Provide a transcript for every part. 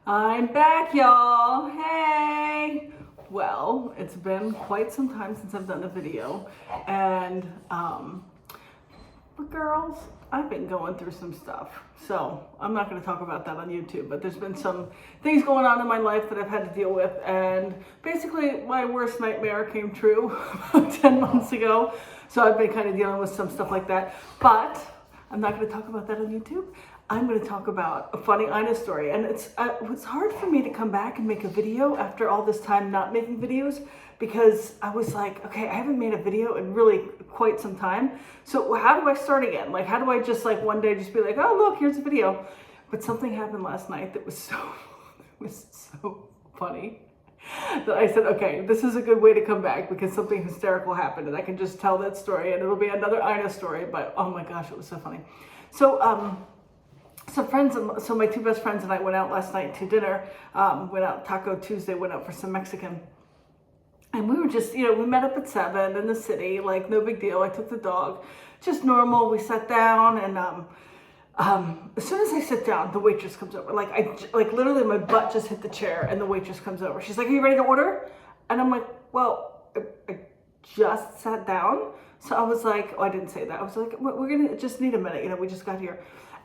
I'm back, y'all. Hey. Well, it's been quite some time since I've done a video, and but girls, I've been going through some stuff. So I'm not going to talk about that on YouTube, but there's been some things going on in my life that I've had to deal with, and basically my worst nightmare came true about 10 months ago. So I've been kind of dealing with some stuff like that, but I'm not going to talk about that on YouTube. I'm going to talk about a funny Ina story, and it's hard for me to come back and make a video after all this time not making videos, because I was like, okay, I haven't made a video in really quite some time. So how do I start again? Like, how do I just like one day just be like, oh look, here's a video? But something happened last night that was so funny that I said, okay, this is a good way to come back because something hysterical happened, and I can just tell that story, and it'll be another Ina story. But oh my gosh, it was so funny. So so my two best friends and I went out last night to dinner. Went out Taco Tuesday. Went out for some Mexican, and we were just, we met up at 7 in the city, like no big deal. I took the dog, just normal. We sat down, and as soon as I sit down, the waitress comes over. Like literally my butt just hit the chair, and the waitress comes over. She's like, "Are you ready to order?" And I'm like, "Well, I just sat down." So I was like, oh, I didn't say that. I was like, we're gonna just need a minute. We just got here.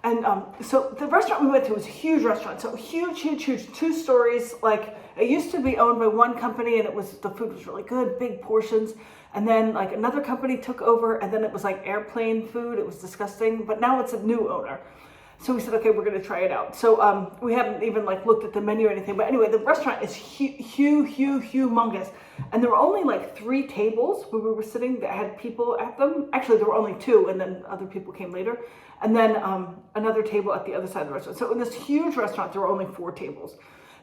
And so the restaurant we went to was a huge restaurant. So huge, 2 stories. Like, it used to be owned by one company, and the food was really good, big portions. And then like another company took over, and then it was like airplane food. It was disgusting, but now it's a new owner. So we said, okay, we're going to try it out. So we haven't even like looked at the menu or anything. But anyway, the restaurant is humongous. And there were only like 3 tables where we were sitting that had people at them. Actually, there were only 2, and then other people came later. And then another table at the other side of the restaurant. So in this huge restaurant, there were only 4 tables.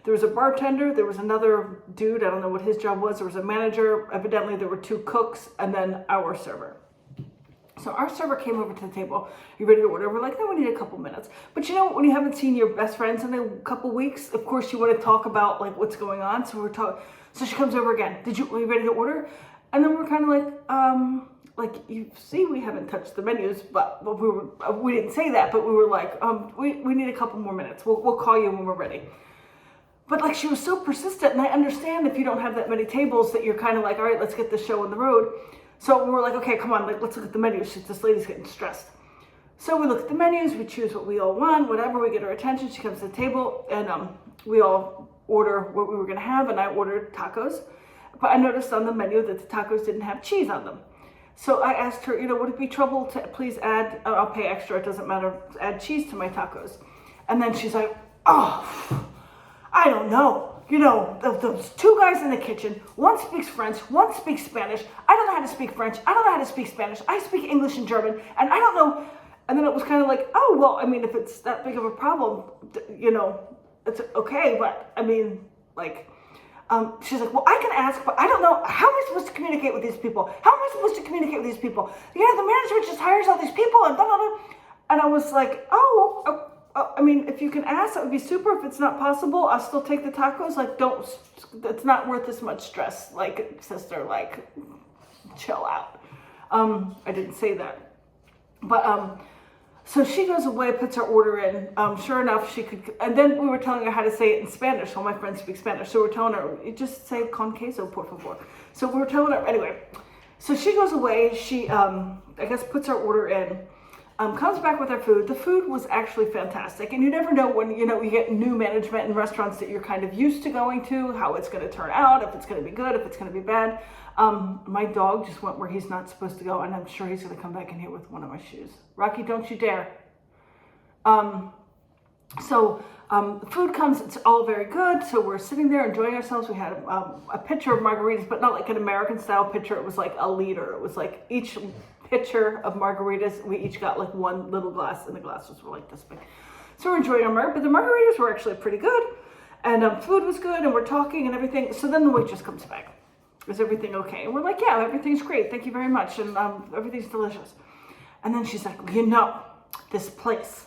There was a bartender. There was another dude. I don't know what his job was. There was a manager. Evidently, there were 2 cooks, and then our server. So our server came over to the table. You ready to order? We're like, no, we need a couple minutes. But when you haven't seen your best friends in a couple weeks, of course you want to talk about like what's going on. So we're talking. So she comes over again. Are you ready to order? And then we're kind of like you see, we haven't touched the menus, but we didn't say that, but we were like, we need a couple more minutes. We'll call you when we're ready. But like she was so persistent, and I understand if you don't have that many tables that you're kind of like, all right, let's get the show on the road. So we were like, okay, come on, let's look at the menus. This lady's getting stressed. So we look at the menus, we choose what we all want, whatever, we get her attention. She comes to the table, and we all order what we were gonna have, and I ordered tacos. But I noticed on the menu that the tacos didn't have cheese on them. So I asked her, would it be trouble to please add, I'll pay extra, it doesn't matter, add cheese to my tacos. And then she's like, oh, I don't know. Those 2 guys in the kitchen, one speaks French, one speaks Spanish. I don't know how to speak French. I don't know how to speak Spanish. I speak English and German, and I don't know. And then it was kind of like, oh, well, I mean, if it's that big of a problem, it's okay. But I mean, like, she's like, well, I can ask, but I don't know. How am I supposed to communicate with these people? How am I supposed to communicate with these people? The management just hires all these people, and blah, blah, blah. And I was like, oh, I mean, if you can ask, that would be super. If it's not possible, I'll still take the tacos. Like, it's not worth as much stress. Like, sister, like, chill out. I didn't say that. But, so she goes away, puts her order in. Sure enough, she could, and then we were telling her how to say it in Spanish. All my friends speak Spanish. So we're telling her, you just say con queso, por favor. So we were telling her, anyway. So she goes away. She, I guess, puts her order in. Comes back with her food. The food was actually fantastic. And you never know when, you get new management in restaurants that you're kind of used to going to, how it's going to turn out, if it's going to be good, if it's going to be bad. My dog just went where he's not supposed to go, and I'm sure he's going to come back in here with one of my shoes. Rocky, don't you dare. So food comes, it's all very good. So we're sitting there enjoying ourselves. We had a pitcher of margaritas, but not like an American style pitcher. It was like a liter. It was like each pitcher of margaritas, we each got like one little glass, and the glasses were like this big. So we're enjoying our but the margaritas were actually pretty good, and food was good, and we're talking and everything. So then the waitress comes back. Is everything okay? And we're like, yeah, everything's great. Thank you very much, and everything's delicious. And then she's like, this place,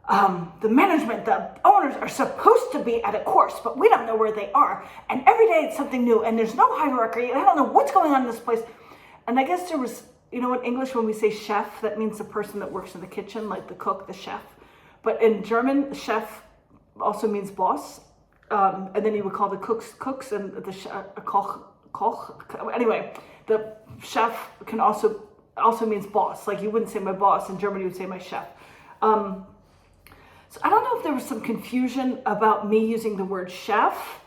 the management, the owners are supposed to be at a course, but we don't know where they are. And every day it's something new, and there's no hierarchy, and I don't know what's going on in this place. And I guess there was, in English, when we say chef, that means the person that works in the kitchen, like the cook, the chef. But in German, chef also means boss. And then you would call the cooks and the koch. Anyway, the chef can also means boss. Like you wouldn't say my boss in Germany, you would say my chef. So I don't know if there was some confusion about me using the word chef,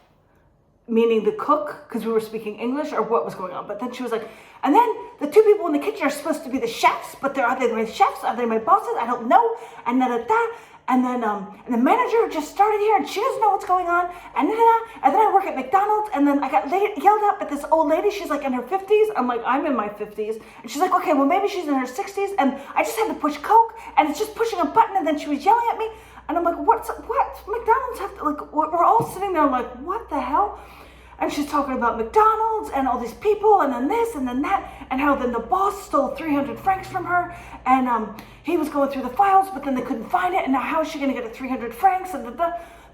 meaning the cook, because we were speaking English, or what was going on. But then she was like, and then the two people in the kitchen are supposed to be the chefs, but are they my chefs? Are they my bosses? I don't know. And and then the manager just started here, and she doesn't know what's going on. And then I work at McDonald's, and then I got yelled at by this old lady. She's like in her 50s. I'm like, I'm in my 50s. And she's like, okay, well maybe she's in her 60s. And I just had to push Coke, and it's just pushing a button, and then she was yelling at me. And I'm like, what? McDonald's have to, like, we're all sitting there like, what the hell? And she's talking about McDonald's and all these people and then this and then that, and how then the boss stole 300 francs from her, and he was going through the files, but then they couldn't find it, and now how is she going to get 300 francs? And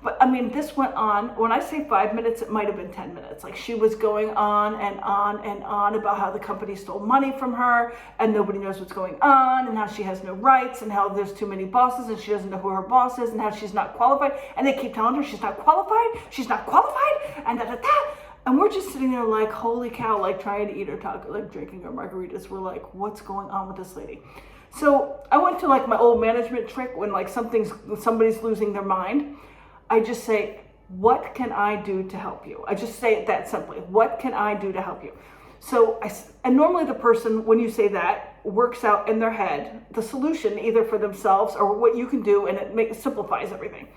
But I mean, this went on. When I say 5 minutes, it might have been 10 minutes. Like she was going on and on and on about how the company stole money from her, and nobody knows what's going on, and how she has no rights, and how there's too many bosses, and she doesn't know who her boss is, and how she's not qualified. And they keep telling her she's not qualified, and And we're just sitting there like, holy cow, like trying to eat our taco, like drinking our margaritas. We're like, what's going on with this lady? So I went to like my old management trick when like somebody's losing their mind. I just say, what can I do to help you? I just say it that simply. What can I do to help you? And normally the person, when you say that, works out in their head the solution either for themselves or what you can do, and it simplifies everything.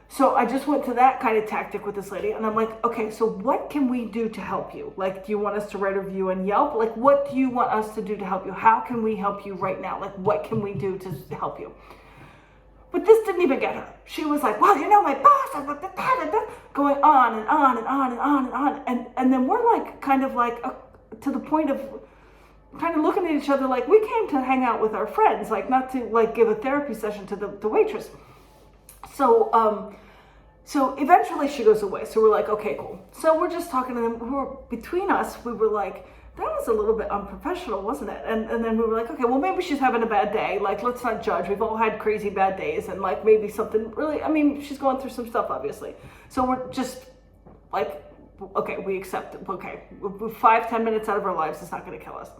So I just went to that kind of tactic with this lady, and I'm like, okay, so what can we do to help you? Like, do you want us to write a review on Yelp? Like, what do you want us to do to help you? How can we help you right now? Like, what can we do to help you? But this didn't even get her. She was like, well, you know, my boss, going on and on and on and on and on. And then we're like, kind of like to the point of kind of looking at each other like we came to hang out with our friends, like not to like give a therapy session to the waitress. So eventually she goes away. So we're like, okay, cool. So we're just talking to them. Between us, we were like, that was a little bit unprofessional, wasn't it? And then we were like, okay, well, maybe she's having a bad day. Like, let's not judge. We've all had crazy bad days. And like maybe something really, I mean, she's going through some stuff, obviously. So we're just like, okay, we accept it. Okay, 5-10 minutes out of our lives, it's not going to kill us.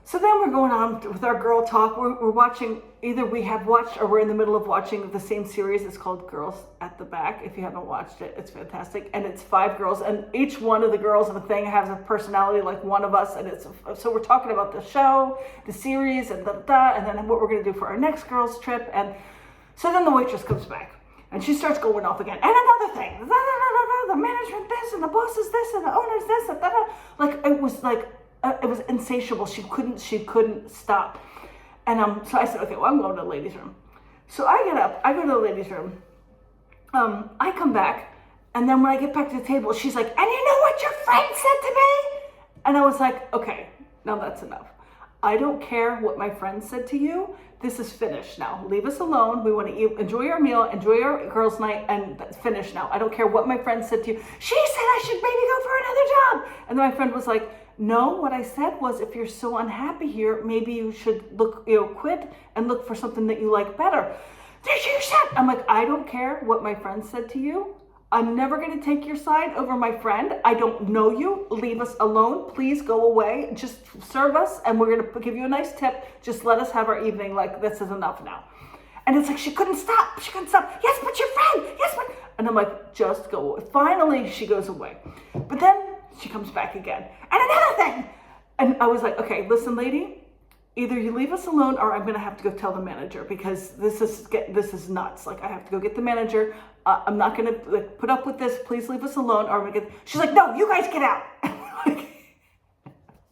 So then we're going on with our girl talk. We're watching, either we have watched or we're in the middle of watching the same series. It's called Girls at the Back. If you haven't watched it, it's fantastic. And it's 5 girls, and each one of the girls in the thing has a personality like one of us. And so we're talking about the show, the series, and and then what we're going to do for our next girls trip. And so then the waitress comes back, and she starts going off again. And another thing, the management this, and the boss is this, and the owner's this, and like it was like. It was insatiable. She couldn't stop. And so I said, okay, well, I'm going to the ladies' room. So I get up, I go to the ladies' room. I come back, and then when I get back to the table, she's like, and you know what your friend said to me? And I was like, okay, now that's enough. I don't care what my friend said to you. This is finished now. Leave us alone. We want to eat, enjoy our meal, enjoy our girls' night, and that's finished now. I don't care what my friend said to you. She said I should maybe go for another job. And then my friend was like, no, what I said was, if you're so unhappy here, maybe you should quit and look for something that you like better. Did you say? I'm like, I don't care what my friend said to you. I'm never going to take your side over my friend. I don't know you. Leave us alone. Please go away. Just serve us, and we're going to give you a nice tip. Just let us have our evening. Like, this is enough now. And it's like, she couldn't stop. Yes, but your friend. Yes, but. And I'm like, just go away. Finally, she goes away. But then she comes back again. And another thing. And I was like, okay, listen, lady, either you leave us alone or I'm going to have to go tell the manager, because this is nuts. Like, I have to go get the manager. I'm not going to put up with this. Please leave us alone. Or I'm going to She's like, no, you guys get out.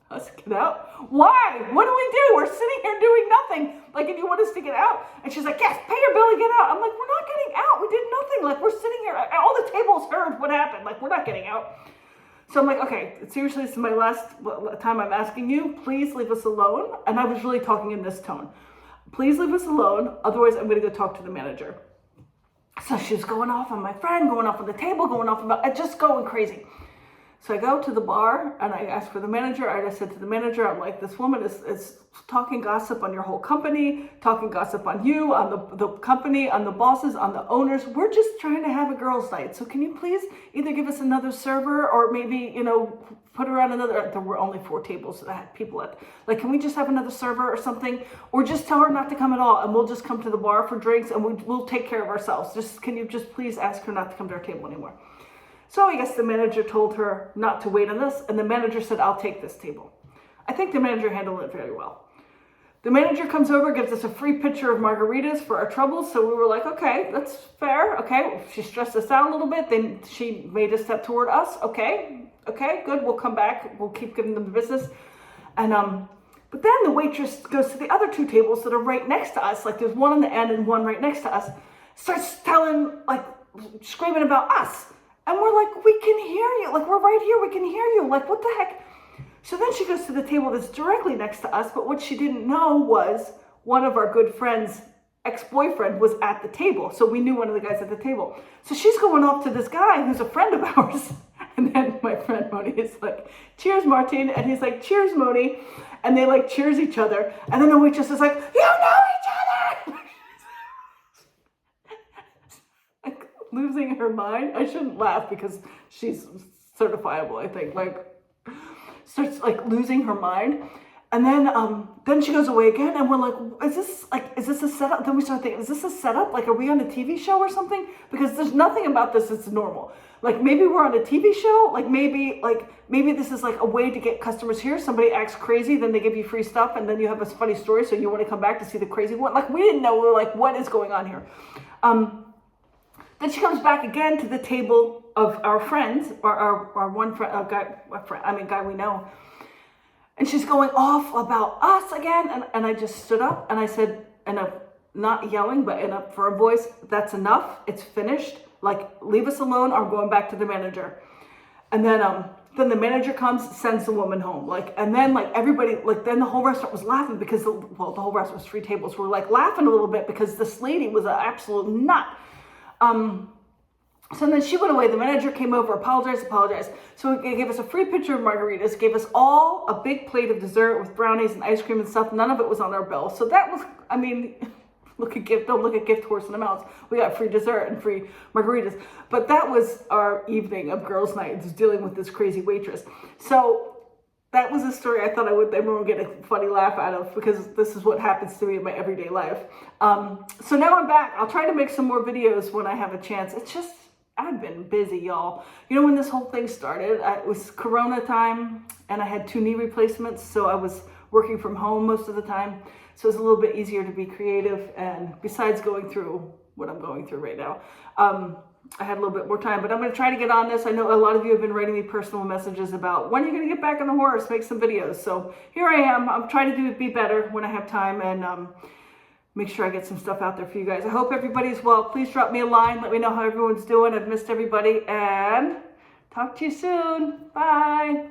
Us get out? Why? What do we do? We're sitting here doing nothing. Like, and you want us to get out? And she's like, yes, pay your bill and get out. I'm like, we're not getting out. We did nothing. Like, we're sitting here. All the tables heard what happened. Like, we're not getting out. So I'm like, okay, seriously, this is my last time I'm asking you. Please leave us alone. And I was really talking in this tone. Please leave us alone. Otherwise, I'm going to go talk to the manager. So she was going off on my friend, going off on the table, going off about just going crazy. So I go to the bar and I ask for the manager. I just said to the manager, I'm like, this woman is talking gossip on your whole company, talking gossip on you, on the company, on the bosses, on the owners. We're just trying to have a girls' night. So can you please either give us another server or maybe, you know, put her on another, there were only 4 tables that had people at, like, can we just have another server or something? Or just tell her not to come at all and we'll just come to the bar for drinks and we'll take care of ourselves. Just, can you just please ask her not to come to our table anymore? So I guess the manager told her not to wait on this, and the manager said, I'll take this table. I think the manager handled it very well. The manager comes over, gives us a free pitcher of margaritas for our troubles, so we were like, okay, that's fair, okay. She stressed us out a little bit, then she made a step toward us, okay, good, we'll come back, we'll keep giving them the business. And but then the waitress goes to the other 2 tables that are right next to us, like there's one on the end and one right next to us, starts telling, like, screaming about us. And we're like, we can hear you. Like, we're right here. We can hear you. Like, what the heck? So then she goes to the table that's directly next to us. But what she didn't know was one of our good friends' ex-boyfriend was at the table. So we knew one of the guys at the table. So she's going off to this guy who's a friend of ours. And then my friend Moni is like, cheers, Martin. And he's like, cheers, Moni. And they like cheers each other. And then the waitress is like, you know each other. Losing her mind. I shouldn't laugh because she's certifiable, I think. Like, starts like losing her mind. And then she goes away again and we're like, is this a setup? Then we start thinking, is this a setup? Like, are we on a TV show or something? Because there's nothing about this that's normal. Like, maybe we're on a TV show. Like maybe this is like a way to get customers here. Somebody acts crazy, then they give you free stuff, and then you have a funny story, so you want to come back to see the crazy one. Like, we didn't know. We were like, what is going on here? Then she comes back again to the table of our friends, or our one friend, guy we know. And she's going off about us again. And I just stood up and I said, not yelling, but in a firm voice, that's enough. It's finished. Like, leave us alone. I'm going back to the manager. And then the manager comes, sends the woman home. Like, and then like everybody, like then the whole restaurant was laughing because the whole restaurant was 3 tables. We're like laughing a little bit because this lady was an absolute nut. So then she went away. The manager came over, apologized. So he gave us a free pitcher of margaritas, gave us all a big plate of dessert with brownies and ice cream and stuff. None of it was on our bill. So that was, I mean, don't look at gift horse and amounts. We got free dessert and free margaritas. But that was our evening of girls' night, just dealing with this crazy waitress. So that was a story I thought everyone would get a funny laugh out of, because this is what happens to me in my everyday life. So now I'm back. I'll try to make some more videos when I have a chance. It's just, I've been busy, y'all. You know, when this whole thing started, it was Corona time and I had 2 knee replacements. So I was working from home most of the time. So it's a little bit easier to be creative. And besides going through what I'm going through right now, I had a little bit more time, but I'm going to try to get on this. I know a lot of you have been writing me personal messages about when are you going to get back on the horse, make some videos. So here I am. I'm trying to be better when I have time and make sure I get some stuff out there for you guys. I hope everybody's well. Please drop me a line. Let me know how everyone's doing. I've missed everybody and talk to you soon. Bye.